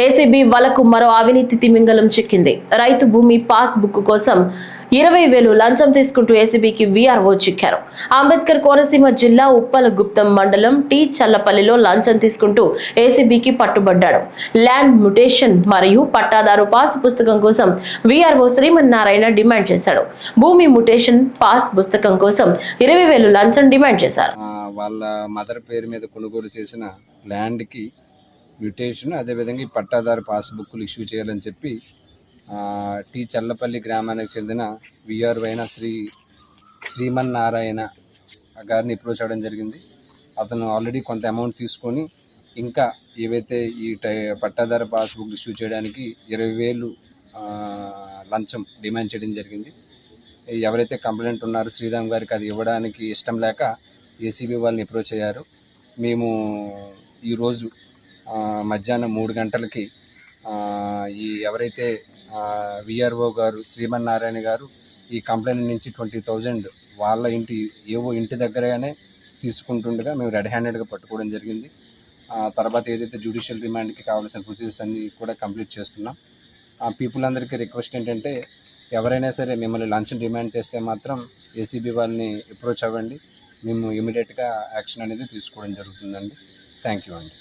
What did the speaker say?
ACB వలకు మరో అవినీతి తిమింగలం చిక్కింది. రైతు భూమి పాస్ బుక్ కోసం 20,000 లంచం తీసుకుంటూ ఏసీబీకి వీఆర్ఓ చిక్కారు. అంబేద్కర్ కోనసీమ జిల్లా ఉప్పలగుప్తం మండలం టీ చల్లపల్లిలో లంచం తీసుకుంటూ ఏసీబీకి పట్టుబడ్డాడు. ల్యాండ్ మ్యుటేషన్ మరియు పట్టాదారు పాస్ పుస్తకం కోసం వీఆర్ఓ శ్రీమన్నారాయణ డిమాండ్ చేశాడు. భూమి మ్యుటేషన్ పాస్ పుస్తకం కోసం 20,000 లంచం డిమాండ్ చేశారు. వాళ్ళ మదర్ పేరు మీద కొనుగోలు చేసిన ల్యాండ్కి మ్యుటేషన్ అదేవిధంగా ఈ పట్టాదారు పాస్బుక్లు ఇష్యూ చేయాలని చెప్పి టీ చల్లపల్లి గ్రామానికి చెందిన వీఆర్ఓ అయిన శ్రీమన్నారాయణ గారిని అప్రోచ్ అవ్వడం జరిగింది. అతను ఆల్రెడీ కొంత అమౌంట్ తీసుకొని ఇంకా ఏవైతే ఈ పట్టాదారు పాస్బుక్ ఇష్యూ చేయడానికి 20,000 లంచం డిమాండ్ చేయడం జరిగింది. ఎవరైతే కంప్లైంట్ ఉన్నారో శ్రీరామ్ గారికి అది ఇవ్వడానికి ఇష్టం లేక ఏసీబీ వాళ్ళని అప్రోచ్ అయ్యారు. మేము ఈరోజు మధ్యాహ్నం 3 గంటలకి ఈ ఎవరైతే వీఆర్ఓ గారు శ్రీమన్నారాయణ గారు ఈ కంప్లైంట్ నుంచి 20,000 వాళ్ళ ఇంటి దగ్గరగానే తీసుకుంటుండగా మేము రెడ్ హ్యాండెడ్గా పట్టుకోవడం జరిగింది. తర్వాత ఏదైతే జ్యుడిషియల్ రిమాండ్కి కావాల్సిన ప్రొసీజర్స్ అన్నీ కూడా కంప్లీట్ చేస్తున్నాం. పీపుల్ అందరికీ రిక్వెస్ట్ ఏంటంటే ఎవరైనా సరే మిమ్మల్ని లంచం డిమాండ్ చేస్తే మాత్రం ఏసీబీ వాళ్ళని అప్రోచ్ అవ్వండి. మేము ఇమీడియట్గా యాక్షన్ అనేది తీసుకోవడం జరుగుతుందండి. థ్యాంక్ యూ అండి.